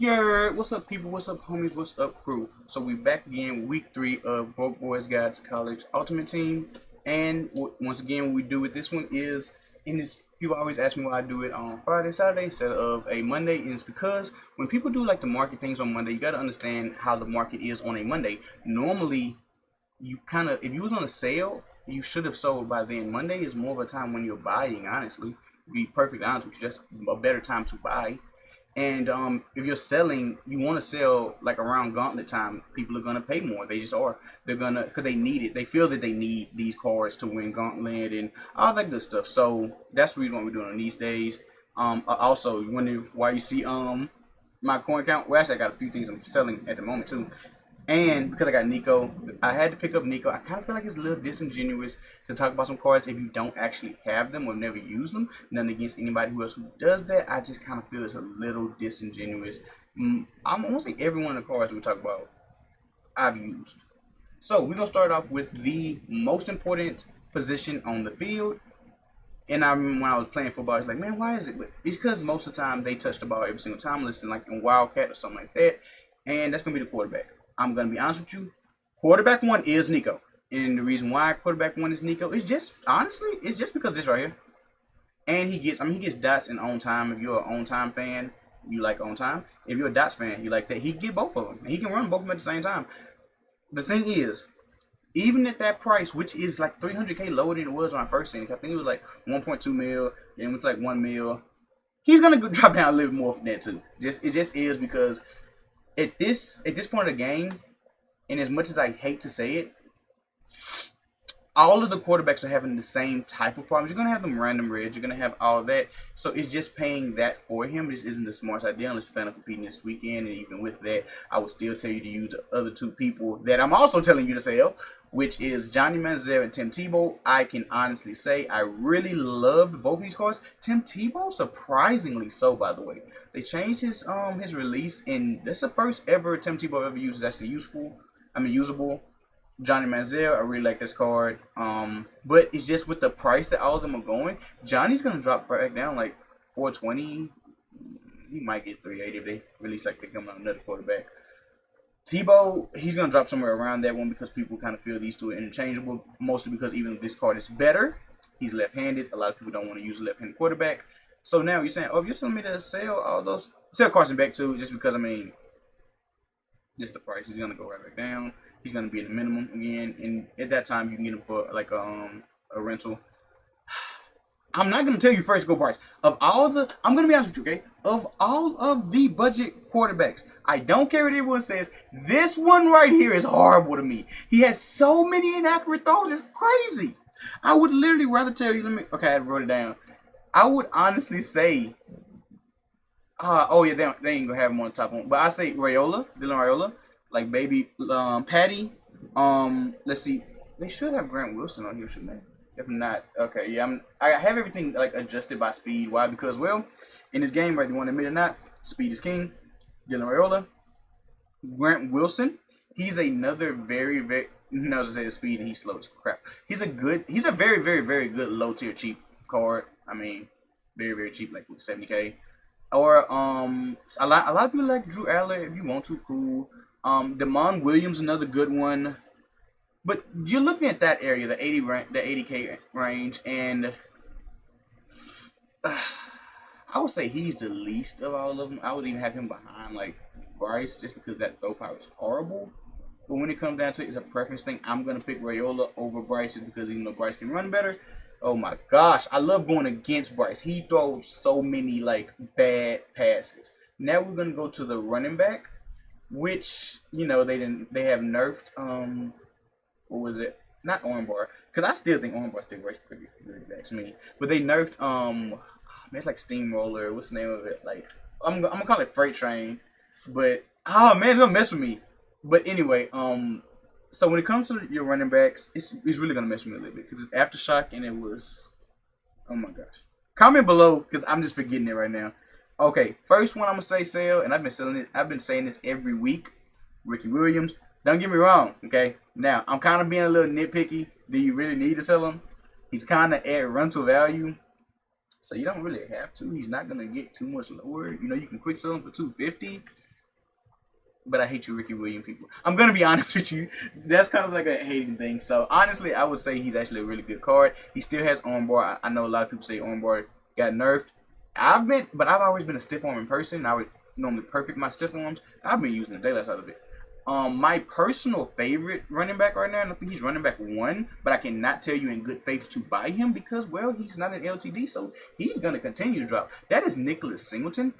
Yeah, what's up, people? What's up, homies? What's up, crew? So we back again, week 3 of Broke Boys Guide to College Ultimate Team, and once again, what we do with this one is, in this, people always ask me why I do it on Friday, Saturday instead of a Monday, and it's because when people do like the market things on Monday, you got to understand how the market is on a Monday. Normally, you kind of, if you was on a sale, you should have sold by then. Monday is more of a time when you're buying. Honestly, to be perfectly honest with you, that's a better time to buy. And if you're selling, you want to sell like around gauntlet time. People are gonna pay more. They just are. They're gonna because they need it. They feel that they need these cards to win gauntlet and all that good stuff. So that's the reason why we're doing it on these days. Also, why you see my coin count. Well, actually, I got a few things I'm selling at the moment too. And because I got Nico, I had to pick up Nico. I kind of feel like it's a little disingenuous to talk about some cards if you don't actually have them or never use them. Nothing against anybody who else who does that. I just kind of feel it's a little disingenuous. I'm gonna say every one of the cards we talk about, I've used. So we're gonna start off with the most important position on the field. And I remember when I was playing football, I was like, man, why is it? But it's because most of the time they touch the ball every single time, listen, like in Wildcat or something like that. And that's gonna be the quarterback. I'm gonna be honest with you. Quarterback one is Nico. And the reason why quarterback one is Nico is just honestly, it's just because this right here. And he gets dots in on time. If you're an on time fan, you like on time. If you're a dots fan, you like that. He can get both of them. He can run both of them at the same time. The thing is, even at that price, which is like 300K lower than it was when I first seen it, I think it was like 1.2 mil, then it was like 1 mil. He's gonna drop down a little bit more from that too. It just is because at this point of the game, and as much as I hate to say it, all of the quarterbacks are having the same type of problems. You're gonna have them random reds. You're gonna have all that. So it's just paying that for him. This isn't the smartest idea unless you plan on competing this weekend. And even with that, I would still tell you to use the other two people that I'm also telling you to sell, which is Johnny Manziel and Tim Tebow. I can honestly say I really loved both these cards. Tim Tebow, surprisingly so, by the way. They changed his release, and that's the first ever Tim Tebow ever used is actually usable. Johnny Manziel, I really like this card. But it's just with the price that all of them are going, Johnny's gonna drop back down like 420. He might get 380 if they release like they come out another quarterback. Tebow, he's gonna drop somewhere around that one because people kind of feel these two are interchangeable. Mostly because even if this card is better, he's left-handed. A lot of people don't want to use a left-handed quarterback. So now you're saying, oh, you're telling me to sell Carson back too, just because I mean, just the price. He's gonna go right back down. He's gonna be at the minimum again, and at that time you can get him for like a rental. I'm not gonna tell you first go price of all the. I'm gonna be honest with you, okay? Of all of the budget quarterbacks, I don't care what everyone says. This one right here is horrible to me. He has so many inaccurate throws. It's crazy. I would literally rather tell you. Okay, I wrote it down. I would honestly say. Oh yeah, they ain't gonna have him on the top one. But I say Dylan Raiola, like baby Patty. Let's see. They should have Grant Wilson on here, shouldn't they? If not, okay, yeah, I have everything like adjusted by speed. Why? Because well, in this game, whether you want to admit it or not, speed is king. Dylan Raiola, Grant Wilson. He's another very very. No, to say speed and he's slow as crap. He's a very very very good low tier cheap card. I mean, very very cheap, like with 70K. Or a lot of people like Drew Aller. If you want to, cool. Damon Williams, another good one. But you're looking at that area, the 80K range, and I would say he's the least of all of them. I would even have him behind like Bryce, just because that throw power is horrible. But when it comes down to it, it's a preference thing. I'm gonna pick Rayola over Bryce just because even though Bryce can run better. Oh my gosh, I love going against Bryce. He throws so many like bad passes. Now we're gonna go to the running back, which they have nerfed what was it? Not Armbar, because I still think Armbar still works pretty good to me. But they nerfed it's like Steamroller. What's the name of it? Like I'm gonna call it Freight Train, but oh man, it's gonna mess with me. But anyway, so when it comes to your running backs, it's really gonna mess with me a little bit because it's Aftershock and it was, oh my gosh. Comment below because I'm just forgetting it right now. Okay, first one I'm gonna say sell, and I've been selling it. I've been saying this every week. Ricky Williams. Don't get me wrong, okay? Now I'm kind of being a little nitpicky. Do you really need to sell him? He's kind of at rental value, so you don't really have to. He's not gonna get too much lower. You can quick sell him for 250. but I hate you, Ricky Williams people. I'm gonna be honest with you. That's kind of like a hating thing. So honestly, I would say he's actually a really good card. He still has armbar. I know a lot of people say armbar got nerfed. But I've always been a stiff arm in person. I would normally perfect my stiff arms. I've been using the daylight out of it. My personal favorite running back right now, and I think he's running back 1, but I cannot tell you in good faith to buy him because, well, he's not an LTD, so he's going to continue to drop. That is Nicholas Singleton.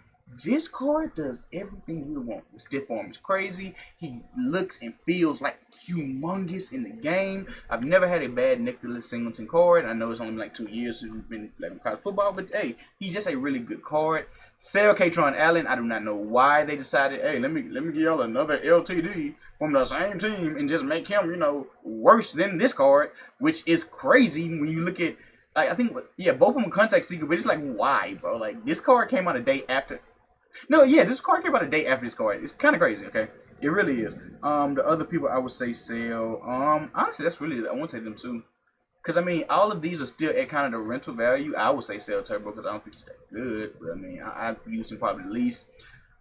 This card does everything you want. The stiff arm is crazy. He looks and feels like humongous in the game. I've never had a bad Nicholas Singleton card. I know it's only been like 2 years since we've been playing college football, but hey, he's just a really good card. Sell Katron Allen. I do not know why they decided, hey, let me give y'all another LTD from the same team and just make him, worse than this card, which is crazy when you look at, like, I think, yeah, both of them contact seeker, but it's like, why, bro? Like, this card came out a day after. No, yeah, this card came out a day after this card. It's kind of crazy, okay? It really is. The other people I would say sell. Honestly, that's really, I want to say them too. Because, I mean, all of these are still at kind of the rental value. I would say sell Turbo because I don't think he's that good. But, I mean, I've used him probably the least.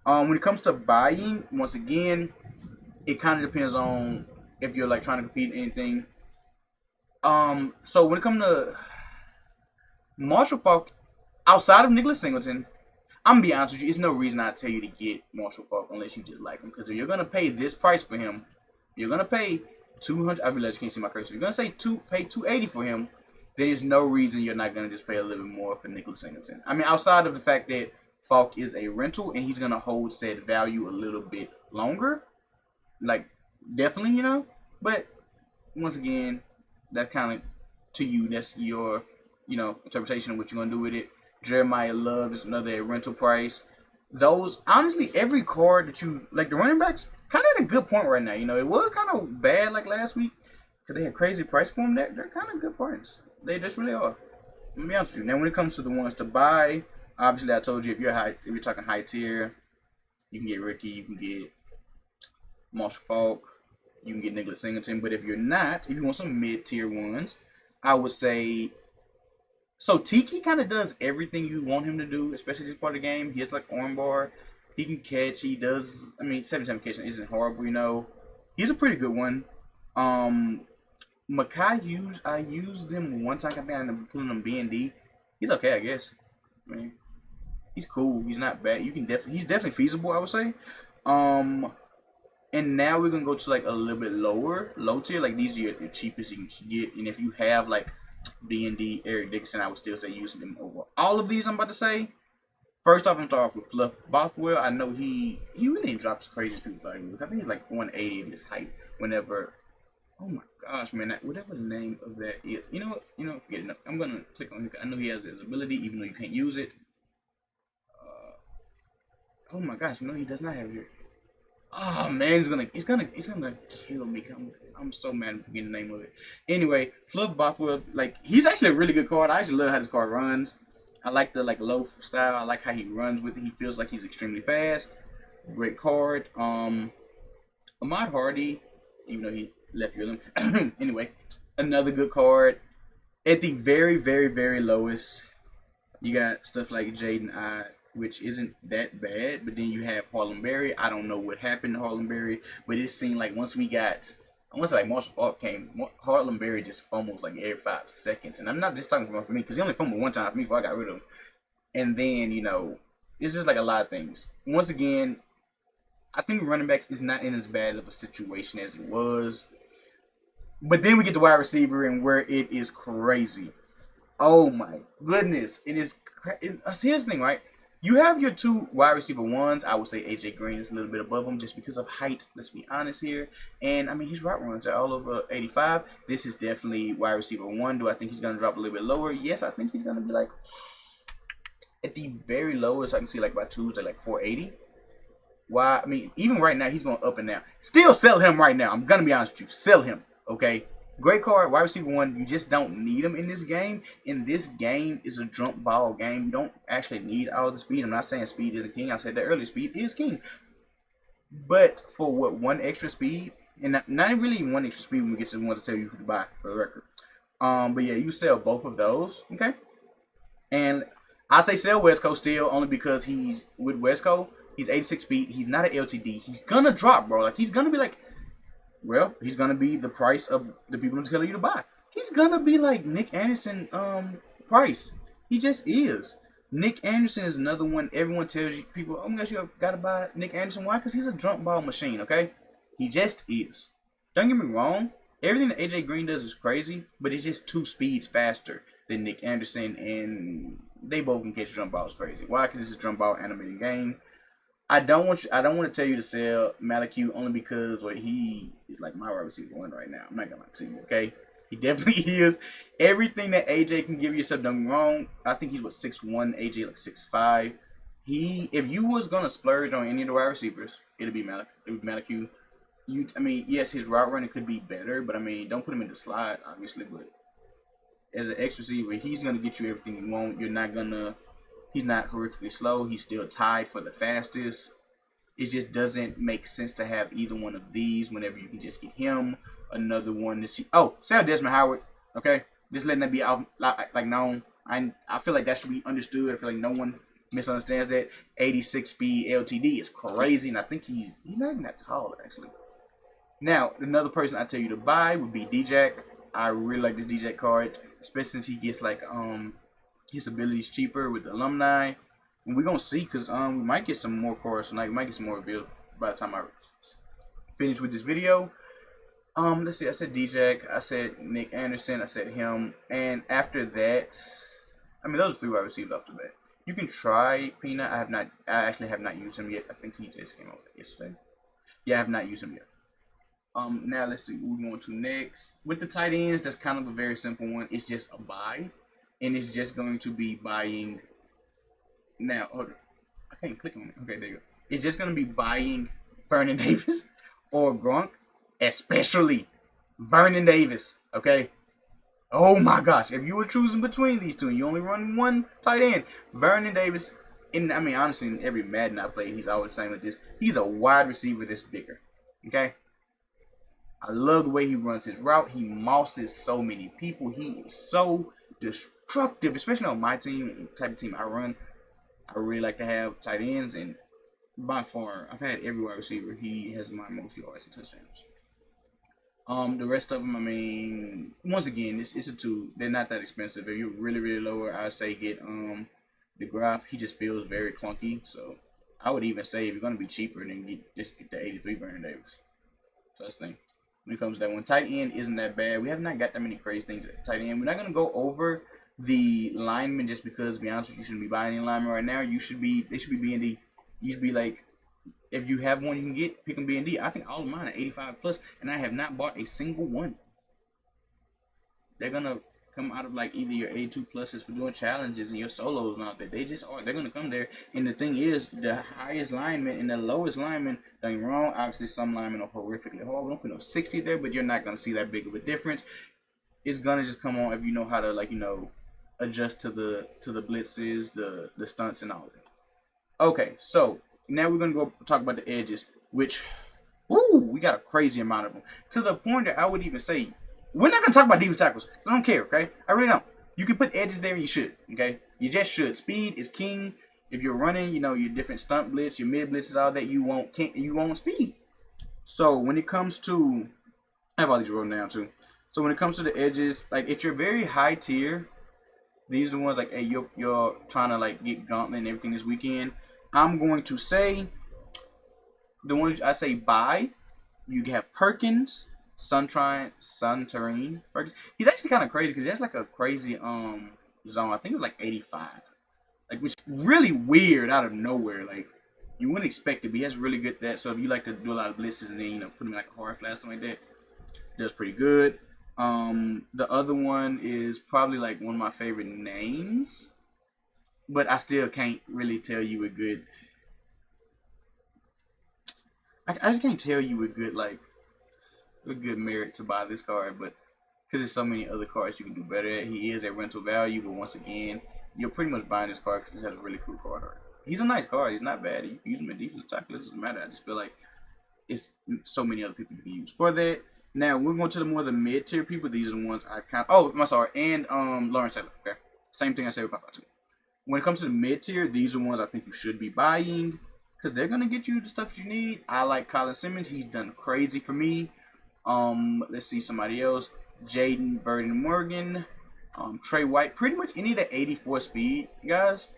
When it comes to buying, once again, it kind of depends on if you're, like, trying to compete in anything. So, when it comes to Marshall Faulk, outside of Nicholas Singleton, I'm going to be honest with you, it's no reason I tell you to get Marshall Faulk unless you just like him. Because if you're going to pay this price for him, you're going to pay 200. I realize you can't see my cursor. You're gonna say pay 280 for him. There's no reason you're not gonna just pay a little bit more for Nicholas Singleton. I mean, outside of the fact that Faulk is a rental and he's gonna hold said value a little bit longer, like definitely, But once again, that kind of to you. That's your, interpretation of what you're gonna do with it. Jeremiah Love is another rental price. Those honestly, every card that you like, the running backs. Kind of at a good point right now. It was kind of bad like last week because they had crazy price for them. They're kind of good points. They just really are. Let me be honest with you. Now, when it comes to the ones to buy, obviously I told you if you're talking high tier, you can get Ricky, you can get Marshall Faulk, you can get Nicholas Singleton. But if you're not, if you want some mid tier ones, I would say. So Tiki kind of does everything you want him to do, especially this part of the game. He has like armbar. He can catch. He does. I mean, 7-7 catching isn't horrible, He's a pretty good one. Makai I used him one time. I think I ended up pulling him B&D. He's okay, I guess. I mean, he's cool. He's not bad. He's definitely feasible, I would say. And now we're gonna go to like a little bit low tier. Like these are your cheapest you can get. And if you have like B&D, Eric Dickinson, I would still say using them over all of these. I'm about to say. First off, I'm starting off with Fluff Bothwell. I know he really drops crazy as people like. I think he's like 180 of his height. Whenever, oh my gosh, man, whatever the name of that is. You know what? Forget it. I'm gonna click on him. I know he has his ability, even though you can't use it. Oh my gosh, he does not have it. Oh man, he's gonna kill me. I'm so mad at forgetting the name of it. Anyway, Fluff Bothwell, like he's actually a really good card. I actually love how this card runs. I like the low style. I like how he runs with it. He feels like he's extremely fast. Great card. Ahmad Hardy, even though he left your limb. Anyway, another good card. At the very, very, very lowest, you got stuff like Jaden Ide, which isn't that bad. But then you have Harlem Berry. I don't know what happened to Harlem Berry, but it seemed like once like Marshall Faulk came, Harlem Berry just fumbles like every 5 seconds. And I'm not just talking about for me, because he only fumbled one time for me before I got rid of him. And then, it's just like a lot of things. Once again, I think running backs is not in as bad of a situation as it was. But then we get the wide receiver and where it is crazy. Oh my goodness. Here's the thing, right? You have your 2 wide receiver ones. I would say AJ Green is a little bit above him just because of height. Let's be honest here. And I mean, his route runs are all over 85. This is definitely wide receiver 1. Do I think he's going to drop a little bit lower? Yes, I think he's going to be like at the very lowest. I can see like by 2s at like 480. Why? I mean, even right now, he's going up and down. Still sell him right now. I'm going to be honest with you. Sell him, okay? Great card, wide receiver 1. You just don't need him in this game. And this game is a jump ball game. You don't actually need all the speed. I'm not saying speed isn't king. I said that earlier. Speed is king. But for what, 1 extra speed? And not really 1 extra speed when we get to the ones to tell you who to buy, for the record. But yeah, you sell both of those, okay? And I say sell West Coast still only because he's with West Coast. He's 86 speed. He's not an LTD. He's gonna drop, bro. Like he's gonna be like, well, he's gonna be the price of the people who tell you to buy. He's gonna be like Nick Anderson price. He just is. Nick Anderson is another one. Everyone tells you people, oh my gosh, you gotta buy Nick Anderson. Why? Because he's a jump ball machine. Okay, he just is. Don't get me wrong. Everything that AJ Green does is crazy, but it's just 2 speeds faster than Nick Anderson, and they both can catch jump balls crazy. Why? Because it's a jump ball animated game. I don't want to tell you to sell Malachi only because he is like my wide receiver 1 right now. I'm not gonna lie to you, okay? He definitely is. Everything that AJ can give you, except don't get me wrong. I think he's 6'1", AJ like 6'5". If you was gonna splurge on any of the wide receivers, it'd be Malachi. I mean, yes, his route running could be better, but I mean, don't put him in the slot, obviously. But as an X receiver, he's gonna get you everything you want. He's not horrifically slow. He's still tied for the fastest. It just doesn't make sense to have either one of these whenever you can just get him. Another one that sell Desmond Howard. Okay, just letting that be out like known. I feel like that should be understood. I feel like no one misunderstands that. 86 speed LTD is crazy, and I think he's not even that tall actually. Now another person I tell you to buy would be D-Jack. I really like this D-Jack card, especially since he gets like his abilities cheaper with the alumni. And we're gonna see because we might get some more cards tonight. We might get some more revealed by the time I finish with this video. Let's see. I said D-Jack. I said Nick Anderson. I said him. And after that, I mean those are 3 wide receivers off the bat. You can try Peanut. I actually have not used him yet. I think he just came out yesterday. Yeah, I have not used him yet. Now let's see what we're going to next. With the tight ends, that's kind of a very simple one. It's just a buy. And it's just going to be buying. Now, hold on. I can't click on it. Okay, there you go. It's just going to be buying Vernon Davis or Gronk, especially Vernon Davis. Okay. Oh my gosh. If you were choosing between these two and you only run one tight end, Vernon Davis, I mean, honestly, in every Madden I played, he's always saying like this. He's a wide receiver that's bigger. Okay. I love the way he runs his route. He mosses so many people. He is so destructive, especially on my team, the type of team I run. I really like to have tight ends, and by far, I've had every wide receiver. He has my most yards and touchdowns. The rest of them, I mean, once again, it's a 2. They're not that expensive. If you're really, really lower, I'd say get the Graph. He just feels very clunky, so I would even say if you're gonna be cheaper, then just get the 83 Vernon Davis. So that's the thing. When it comes to that one, tight end isn't that bad. We have not got that many crazy things at tight end. We're not gonna go over the linemen just because, to be honest with you, shouldn't be buying any linemen right now. They should be B&D. You should be like, if you have one you can get, pick them B&D. I think all of mine are 85 plus, and I have not bought a single one. They're gonna come out of like either your 82 pluses for doing challenges and your solos and all that. They just are. They're gonna come there. And the thing is, the highest lineman and the lowest lineman, don't get me wrong, obviously some linemen are horrifically horrible. Don't put no 60 there, but you're not gonna see that big of a difference. It's gonna just come on if you know how to, like, adjust to the blitzes, the stunts, and all that. Okay, so now we're gonna go talk about the edges, which, we got a crazy amount of them. To the point that I would even say, we're not gonna talk about defensive tackles. I don't care, okay? I really don't. You can put edges there and you should, okay? You just should. Speed is king. If you're running, your different stunt blitz, your mid blitzes, all that, you want speed. So when it comes to, I have all these written down too. So when it comes to the edges, like if you're very high tier, these are the ones like, hey, you're trying to like get gauntlet and everything this weekend. I'm going to say the ones I say buy. You have Perkins, Suntarine. Perkins. He's actually kind of crazy because he has like a crazy zone. I think it was like 85, like, which is really weird out of nowhere. Like you wouldn't expect it, but he has really good that. So if you like to do a lot of blitzes and then put him in like a hard flat, something like that, does pretty good. The other one is probably like one of my favorite names, but I still can't really tell you a good. I just can't tell you a good merit to buy this card, but because there's so many other cards you can do better at. He is a rental value, but once again, you're pretty much buying this card because he has a really cool card art. He's a nice card. He's not bad. You can use him in defensive tackle. It doesn't matter. I just feel like it's so many other people you can use for that. Now we're going to the mid tier people. These are the ones I kind of. Oh, I'm sorry. And Lawrence Taylor. Okay, same thing I said with Papa too. When it comes to the mid tier, these are ones I think you should be buying because they're gonna get you the stuff you need. I like Colin Simmons. He's done crazy for me. Let's see somebody else. Jaden Burden Morgan, Trey White. Pretty much any of the 84 speed guys,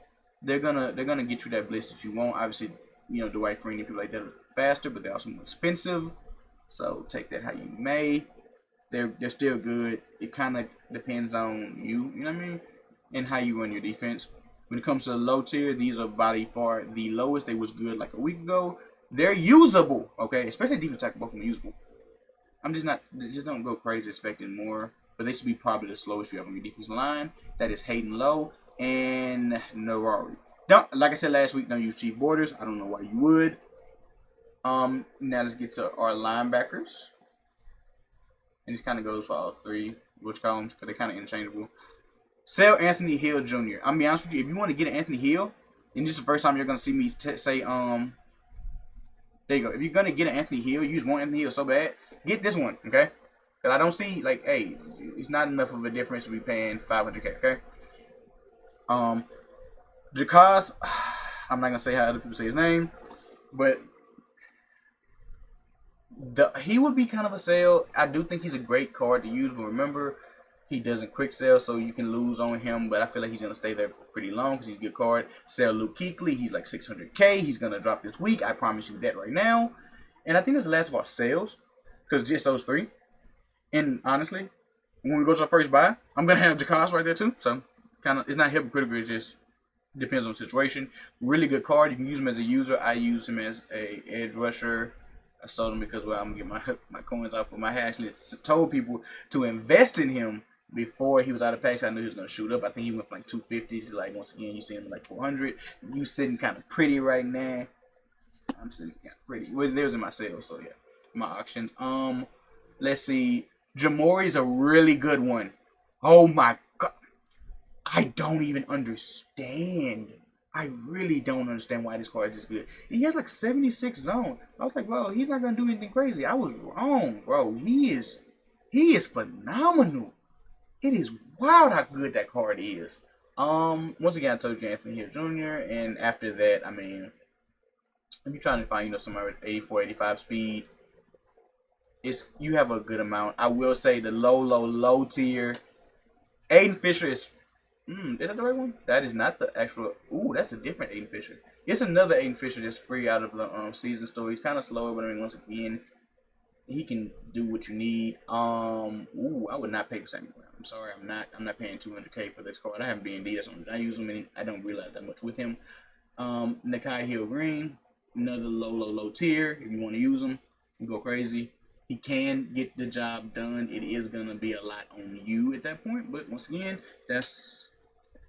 they're gonna get you that blitz that you want. Obviously, you know, Dwight Freeney, people like that are faster, but they're also more expensive. So take that how you may. They're still good. It kind of depends on you, you know what I mean, and how you run your defense. When it comes to the low tier, these are by far the lowest. They was good like a week ago. They're usable, okay? Especially defense tackle, both of them usable. I'm just don't go crazy expecting more. But they should be probably the slowest you have on your defense line. That is Hayden Lowe and Narari. Don't, like I said last week, don't use Chief Borders. I don't know why you would. Now let's get to our linebackers. And this kind of goes for all three, which columns, because they're kind of interchangeable. Sell Anthony Hill Jr. I'm gonna be honest with you. If you want to get an Anthony Hill, and this is the first time you're gonna see me say, there you go. If you're gonna get an Anthony Hill, you just want Anthony Hill so bad, get this one, okay? Because I don't see like, hey, it's not enough of a difference to be paying $500K, okay? Jakas, I'm not gonna say how other people say his name, but he would be kind of a sell. I do think he's a great card to use, but remember, he doesn't quick sell, so you can lose on him. But I feel like he's gonna stay there pretty long because he's a good card. Sell Luke Kuechly, he's like $600K. He's gonna drop this week. I promise you that right now. And I think this is the last of our sales because just those three. And honestly, when we go to our first buy, I'm gonna have Jakas right there too. So kind of, it's not hypocritical. It just depends on the situation. Really good card. You can use him as a user. I use him as a edge rusher. I sold him because, well, I'm gonna get my coins off. But I actually told people to invest in him before he was out of packs. I knew he was gonna shoot up. I think he went from like 250 to like, once again, you see him like 400. You sitting kind of pretty right now. I'm sitting kind of pretty. Well, there's in my sales, so yeah, my auctions. Let's see. Jamori's a really good one. Oh my god, I don't even understand. I really don't understand why this card is this good. He has like 76 zone. I was like, bro, he's not gonna do anything crazy. I was wrong, bro. He is phenomenal. It is wild how good that card is. Once again, I told you Anthony Hill Jr. And after that, I mean, if you're trying to find, you know, somewhere with 84, 85 speed, you have a good amount. I will say the low tier. Aiden Fisher is that the right one? That is not the actual. Ooh, that's a different Aiden Fisher. It's another Aiden Fisher that's free out of the season store. He's kind of slower, but I mean, once again, he can do what you need. Ooh, I would not pay the same. I'm sorry, I'm not paying $200K for this card. I have BND. That's on. I use him, and I don't realize that much with him. Nakai Hill Green, another low tier. If you want to use him, you go crazy. He can get the job done. It is gonna be a lot on you at that point, but once again, that's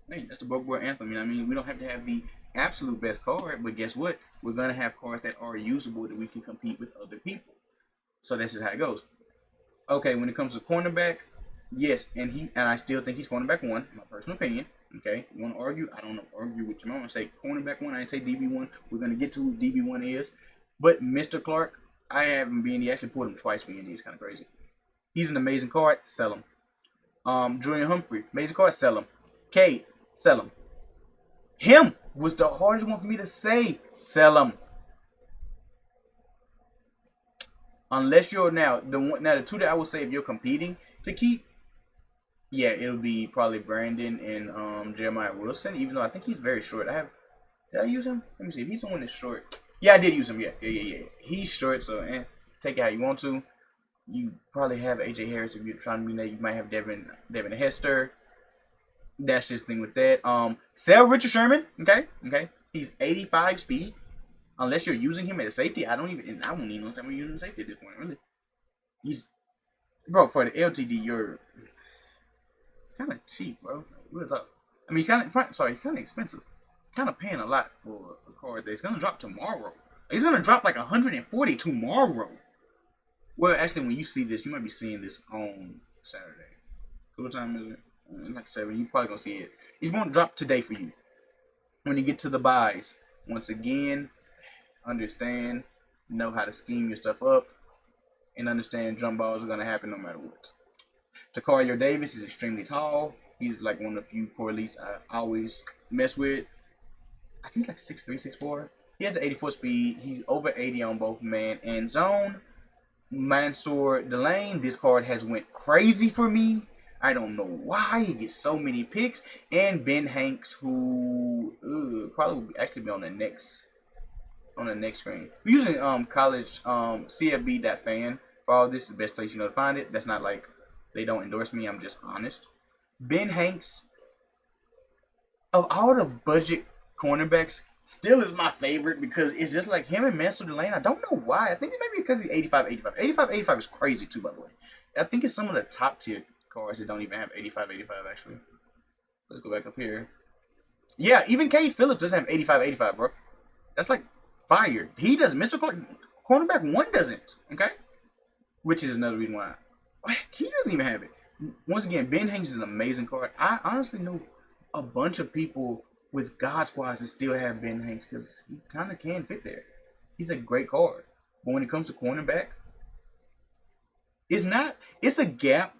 the Broke Boy Anthem. I mean, we don't have to have the absolute best card, but guess what? We're gonna have cards that are usable that we can compete with other people. So that's just how it goes. Okay, when it comes to cornerback, yes, and I still think he's cornerback one, my personal opinion. Okay, you want to argue? I don't argue with you. I'm gonna say cornerback one. I didn't say DB1. We're gonna get to who DB1 is, but Mr. Clark, I have him being. He actually pulled him twice. Being it's kind of crazy. He's an amazing card. Sell him. Julian Humphrey, amazing card. Sell him. Cade, sell him. Him was the hardest one for me to say. Sell him. Unless you're now the two that I would say if you're competing to keep, yeah, it'll be probably Brandon and Jeremiah Wilson. Even though I think he's very short. Did I use him? Let me see. If he's the one that's short. Yeah, I did use him. Yeah. He's short, so take it how you want to. You probably have AJ Harris if you're trying to be there. You might have Devin Hester. That's just the thing with that. Sell Richard Sherman. Okay. He's 85 speed. Unless you're using him as a safety, I won't even understand we're using safety at this point. Really, bro, for the LTD, you're kind of cheap, bro. Real talk. I mean, he's kind of expensive. Kind of paying a lot for a card that's gonna drop tomorrow. He's gonna drop like 140 tomorrow. Well, actually, when you see this, you might be seeing this on Saturday. What time is it? Like 7. You probably gonna see it. He's gonna drop today for you. When you get to the buys, once again, understand, know how to scheme your stuff up, and understand jump balls are gonna happen no matter what. Takario Davis is extremely tall. He's like one of the few core elites I always mess with. I think he's like 6'3", 6'4". He has an 84 speed. He's over 80 on both man and zone. Mansour Delane, this card has went crazy for me. I don't know why he gets so many picks. And Ben Hanks, who probably will actually be on the next screen. We're using college CFB.fan for all this. Is the best place to find it. That's not like they don't endorse me. I'm just honest. Ben Hanks, of all the budget cornerbacks, still is my favorite because it's just like him and Mansour Delane. I don't know why. I think it may be because he's 85. 85 is crazy too, by the way. I think it's some of the top tier cards that don't even have 85 actually. Let's go back up here. Yeah, even Cade Phillips doesn't have 85, bro. That's like fire. He doesn't. Mr. Cornerback 1 doesn't. Okay? Which is another reason why. He doesn't even have it. Once again, Ben Hanks is an amazing card. I honestly know a bunch of people with God squads that still have Ben Hanks because he kind of can fit there. He's a great card. But when it comes to cornerback, it's a gap,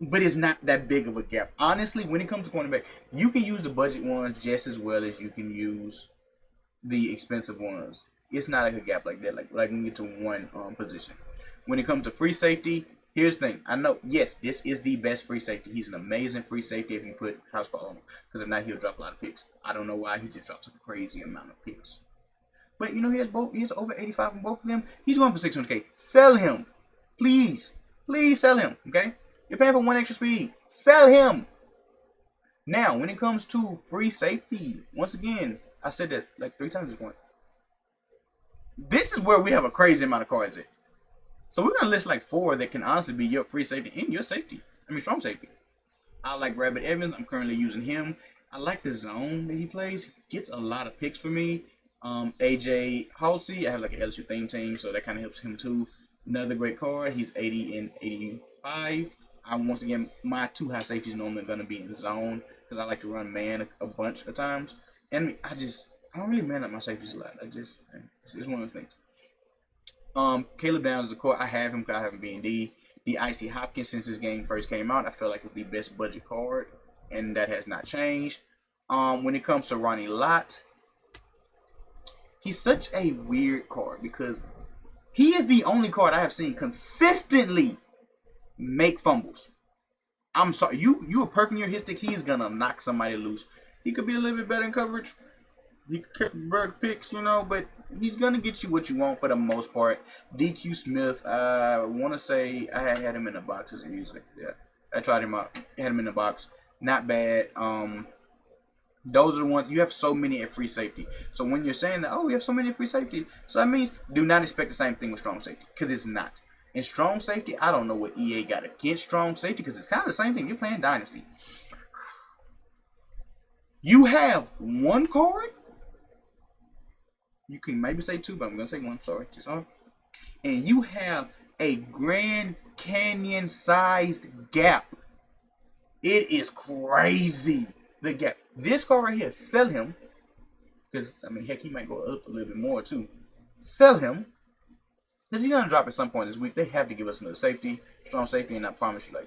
but it's not that big of a gap. Honestly, when it comes to cornerback, you can use the budget ones just as well as you can use the expensive ones. It's not like a gap like that. Like I can get to one position. When it comes to free safety, here's the thing. I know, yes, this is the best free safety. He's an amazing free safety if you put house call on him. Because if not, he'll drop a lot of picks. I don't know why he just drops a crazy amount of picks. But he has both. He has over 85 on both of them. He's going for 600K. Sell him, please. Please sell him. Okay, you're paying for 1 extra speed. Sell him. Now, when it comes to free safety, once again, I said that like 3 times this point. This is where we have a crazy amount of cards at. So we're gonna list like 4 that can honestly be your free safety and your safety. I mean strong safety. I like Rabbit Evans. I'm currently using him. I like the zone that he plays. He gets a lot of picks for me. AJ Halsey. I have like an LSU theme team, so that kind of helps him too. Another great card. He's 80 and 85. Once again, my 2 high safeties normally gonna be in zone because I like to run man a bunch of times. And I don't really man up my safeties a lot. It's one of those things. Caleb Downs is a core. I have him because I have him B&D. The Icy Hopkins, since this game first came out, I feel like it's the best budget card, and that has not changed. When it comes to Ronnie Lott, he's such a weird card because he is the only card I have seen consistently make fumbles. I'm sorry, you a perking your hit stick, he's gonna knock somebody loose. He could be a little bit better in coverage. He could catch bird picks, but he's gonna get you what you want for the most part. DQ Smith, I want to say I had him in the box as a user. Yeah, I tried him out. Had him in the box. Not bad. Those are the ones you have so many at free safety. So when you're saying that, we have so many at free safety, so that means do not expect the same thing with strong safety because it's not. In strong safety, I don't know what EA got against strong safety because it's kind of the same thing. You're playing Dynasty. You have 1 card. You can maybe say 2, but I'm gonna say 1. Sorry, just on. And you have a Grand Canyon-sized gap. It is crazy. The gap. This card right here, sell him. Because heck, he might go up a little bit more too. Sell him. Because he's gonna drop at some point this week. They have to give us another safety, strong safety, and I promise you,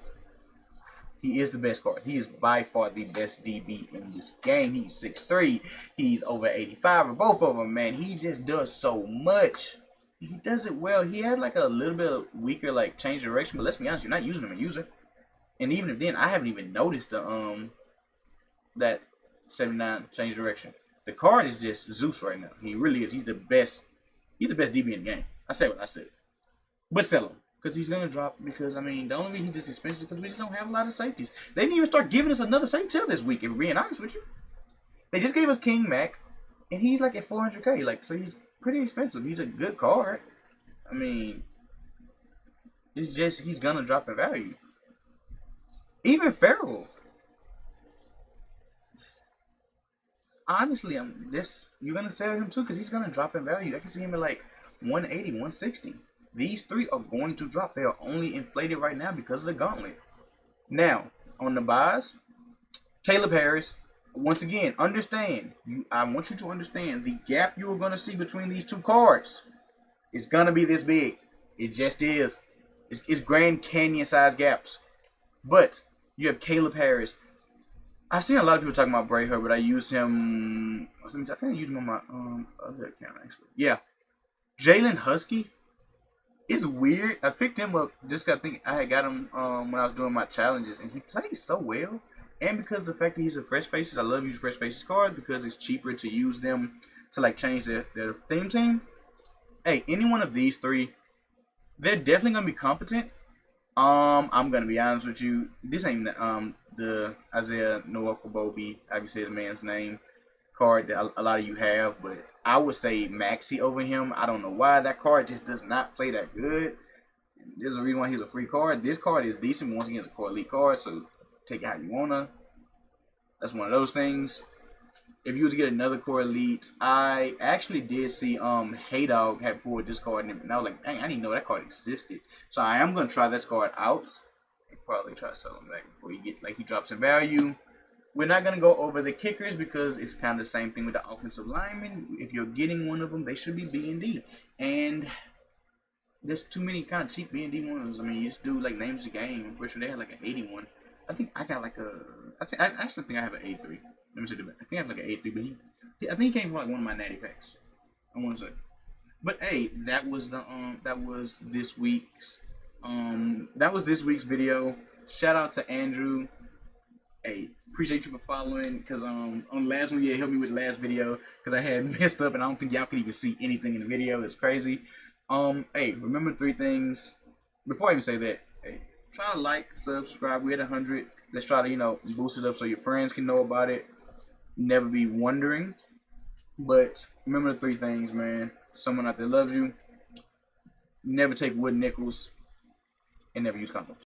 he is the best card. He is by far the best DB in this game. He's 6'3". He's over 85. Or both of them, man. He just does so much. He does it well. He has like a little bit of weaker change direction, but let's be honest, you're not using him a user. And even if then, I haven't even noticed the that 79 change direction. The card is just Zeus right now. He really is. He's the best. He's the best DB in the game. I said what I said. But sell him. Because he's going to drop because, the only reason he's just expensive is because we just don't have a lot of safeties. They didn't even start giving us another safety till this week, if we're being honest with you. They just gave us King Mac, and he's like at 400K. So he's pretty expensive. He's a good card. It's just he's going to drop in value. Even Farrell. Honestly, you're going to sell him too because he's going to drop in value. I can see him at 180, 160. These 3 are going to drop. They are only inflated right now because of the gauntlet. Now, on the buys, Caleb Harris. Once again, understand. I want you to understand the gap you are going to see between these 2 cards is going to be this big. It just is. It's Grand Canyon size gaps. But you have Caleb Harris I've seen a lot of people talking about Bray Her, but I use him. I think I used him on my other account actually. Yeah, Jalen Husky is weird. I picked him up just 'cause I think I had got him when I was doing my challenges, and he plays so well. And because of the fact that he's a Fresh Faces, I love using Fresh Faces cards because it's cheaper to use them to like change their theme team. Hey, any one of these three, they're definitely gonna be competent. I'm gonna be honest with you. This ain't the Isaiah Noah Kobobi, I can say the man's name, card that a lot of you have, but I would say Maxi over him. I don't know why that card just does not play that good. There's a reason why he's a free card. This card is decent. Once again, it's a core elite card, so take it how you wanna. That's one of those things. If you were to get another core elite, I actually did see Hey Dog had pulled this card, and I was like, dang, I didn't know that card existed. So I am gonna try this card out. And probably try to sell him back before he get like he drops in value. We're not gonna go over the kickers because it's kind of the same thing with the offensive linemen. If you're getting one of them, they should be B and D. And there's too many kind of cheap B and D ones. I mean, you just do like names the game. I'm pretty sure they had like an 81. I think I got like a. I actually think I have an 83. Let me see the. I think I have like an 83, but I think he came from like one of my natty packs. I want to say. But hey, that was this week's video. Shout out to Andrew. Hey, appreciate you for following. Cause on the last one, you helped me with the last video because I had messed up and I don't think y'all could even see anything in the video. It's crazy. Hey, remember 3 things. Before I even say that, hey, try to like, subscribe. We're at 100. Let's try to boost it up so your friends can know about it. Never be wondering. But remember the 3 things, man. Someone out there loves you. Never take wooden nickels, and never use condoms.